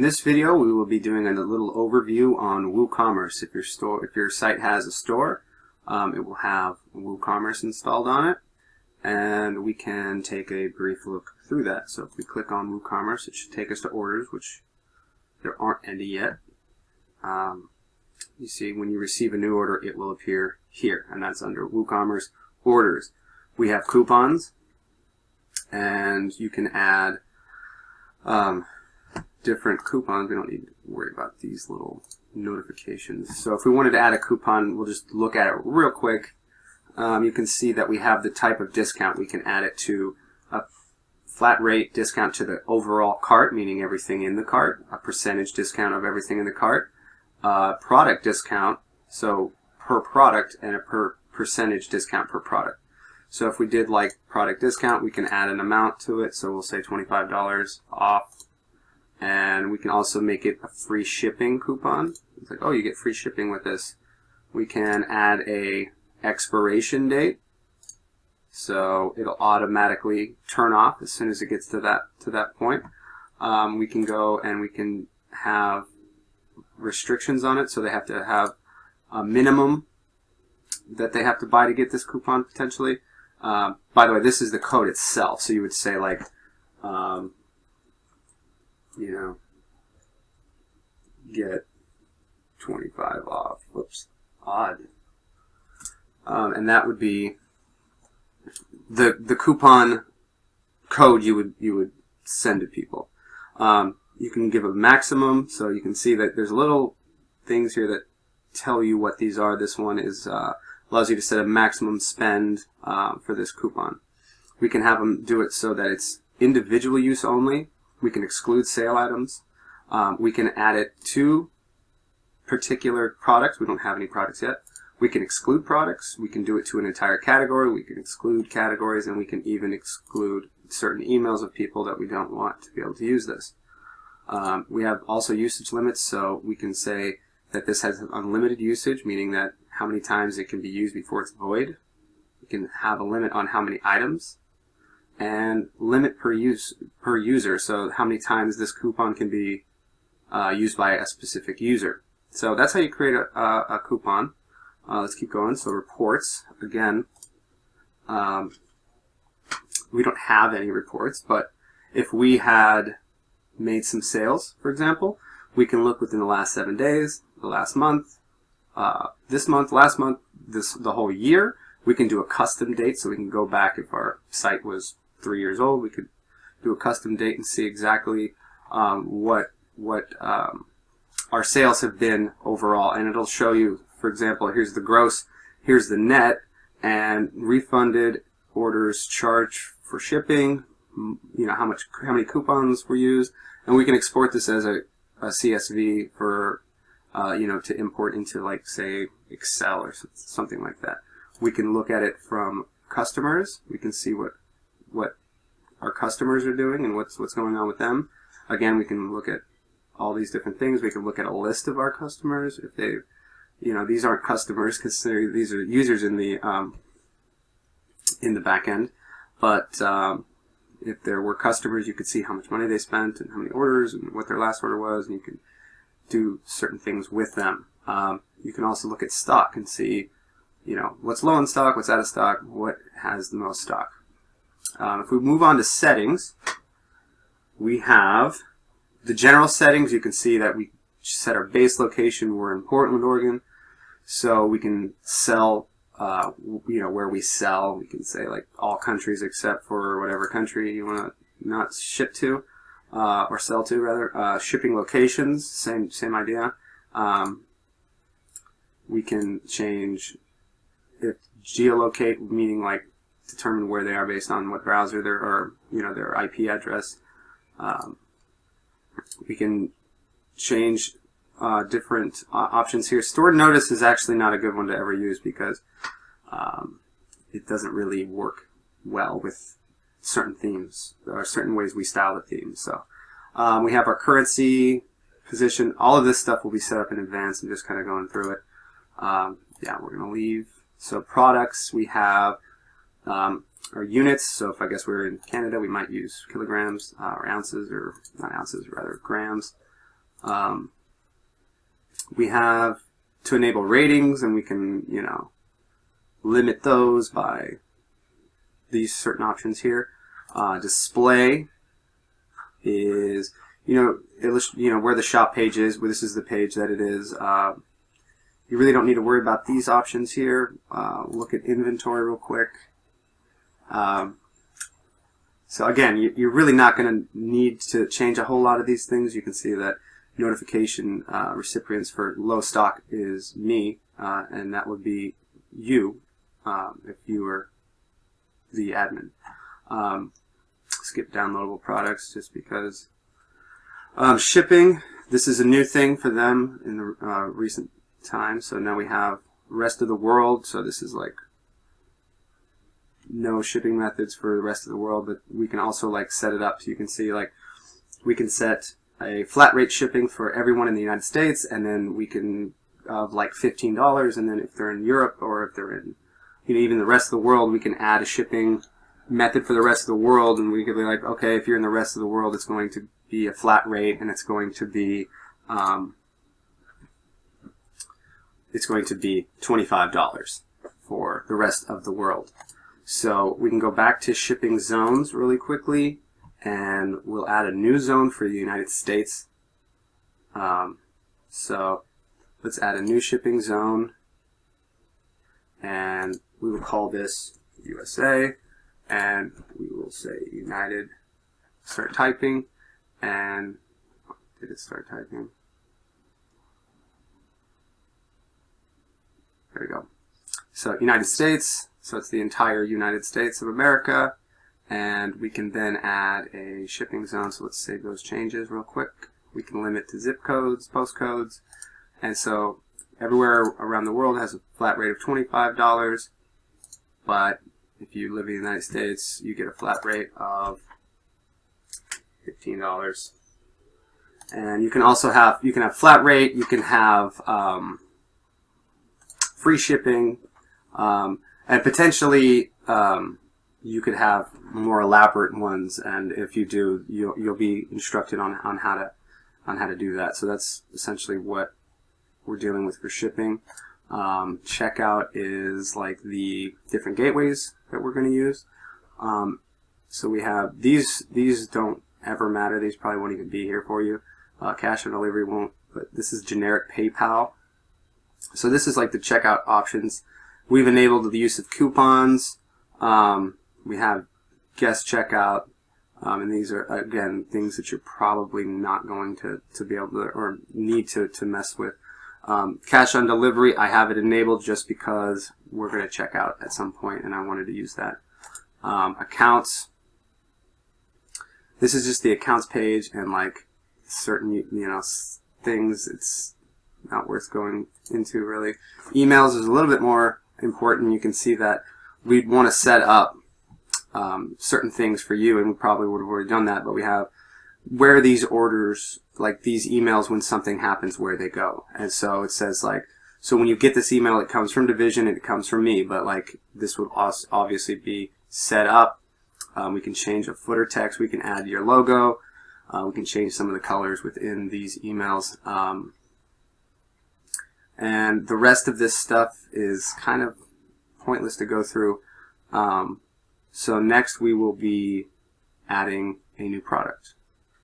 this video, we will be doing a little overview on Woocommerce. If your site has a store, it will have Woocommerce installed on it, and we can take a brief look through that. So if we click on Woocommerce, it should take us to orders, which there aren't any yet. You see, when you receive a new order, it will appear here, and that's under Woocommerce orders. We have coupons, and you can add different coupons. We don't need to worry about these little notifications. So if we wanted to add a coupon, we'll just look at it real quick. You can see that we have the type of discount. We can add it to a flat rate discount to the overall cart, meaning everything in the cart, a percentage discount of everything in the cart, product discount, so per product, and a percentage discount per product. So if we did like product discount, we can add an amount to it. So we'll say $25 off. And we can also make it a free shipping coupon. It's like, oh, you get free shipping with this. We can add a expiration date. So it'll automatically turn off as soon as it gets to that point. We can go and we can have restrictions on it. So they have to have a minimum that they have to buy to get this coupon potentially. By the way, this is the code itself. So you would say like, get 25 off. Whoops, odd. And that would be the coupon code you would send to people. You can give a maximum, so you can see that there's little things here that tell you what these are. This one is allows you to set a maximum spend for this coupon. We can have them do it so that it's individual use only. We can exclude sale items. We can add it to particular products. We don't have any products yet. We can exclude products. We can do it to an entire category. We can exclude categories, and we can even exclude certain emails of people that we don't want to be able to use this. We have also usage limits, so we can say that this has unlimited usage, meaning that how many times it can be used before it's void. We can have a limit on how many items, and limit per user, so how many times this coupon can be used by a specific user. So that's how you create a coupon. Let's keep going. So reports, again, we don't have any reports, but if we had made some sales, for example, we can look within the last 7 days, the last month, this month, last month, the whole year. We can do a custom date, so we can go back. If our site was 3 years old, we could do a custom date and see exactly what our sales have been overall, and it'll show you, for example, here's the gross, here's the net, and refunded, orders charged for shipping, how many coupons were used, and we can export this as a CSV for to import into, like, say, Excel or something like that. We can look at it from customers. We can see what our customers are doing and what's going on with them. Again, we can look at all these different things. We can look at a list of our customers. If they, these aren't customers because these are users in the back end. But if there were customers, you could see how much money they spent and how many orders and what their last order was, and you can do certain things with them. You can also look at stock and see, what's low in stock, what's out of stock, what has the most stock. If we move on to settings, we have the general settings. You can see that we set our base location. We're in Portland, Oregon, so we can sell, where we sell. We can say like all countries except for whatever country you want to not ship to, or sell to rather. Shipping locations, same idea. We can change if geolocate, meaning like determine where they are based on what browser their IP address. We can change different options here. Stored notice is actually not a good one to ever use because it doesn't really work well with certain themes. There are certain ways we style the themes. So we have our currency position. All of this stuff will be set up in advance and just kind of going through it. Yeah, we're going to leave. So products, we have our units. So if I guess we're in Canada, we might use kilograms or ounces, or not ounces, rather grams. We have to enable ratings, and we can, limit those by these certain options here. Display is, where the shop page is, where this is the page that it is. You really don't need to worry about these options here. Look at inventory real quick. So again, you're really not going to need to change a whole lot of these things. You can see that notification recipients for low stock is me, and that would be you if you were the admin. Skip downloadable products just because. Shipping, this is a new thing for them in the recent times. So now we have rest of the world. So this is like no shipping methods for the rest of the world, but we can also like set it up so you can see like we can set a flat rate shipping for everyone in the United States, and then we can like $15, and then if they're in Europe or if they're in even the rest of the world, we can add a shipping method for the rest of the world, and we could be like, okay, if you're in the rest of the world, it's going to be a flat rate, and it's going to be $25 for the rest of the world. So we can go back to shipping zones really quickly, and we'll add a new zone for the United States. So let's add a new shipping zone, and we will call this USA, and we will say United. Start typing, and did it start typing? There we go. So United States, so it's the entire United States of America, and we can then add a shipping zone. So let's save those changes real quick. We can limit to zip codes, postcodes, and so everywhere around the world has a flat rate of $25, but if you live in the United States, you get a flat rate of $15. And you can also have, flat rate, you can have free shipping, and potentially you could have more elaborate ones, and if you do, you'll be instructed on how to do that. So that's essentially what we're dealing with for shipping. Checkout is like the different gateways that we're going to use. So we have these don't ever matter. These probably won't even be here for you. Cash on delivery won't, but this is generic PayPal. So this is like the checkout options. We've enabled the use of coupons. We have guest checkout, and these are again things that you're probably not going to be able to or need to mess with. Cash on delivery, I have it enabled just because we're going to check out at some point, and I wanted to use that. Accounts. This is just the accounts page, and like certain things, it's not worth going into really. Emails is a little bit more important. You can see that we'd want to set up certain things for you, and we probably would have already done that, but we have where these orders, like these emails, when something happens, where they go. And so it says like, so when you get this email, it comes from Division and it comes from me, but like this would obviously be set up. We can change a footer text, we can add your logo, we can change some of the colors within these emails. And the rest of this stuff is kind of pointless to go through. So next we will be adding a new product.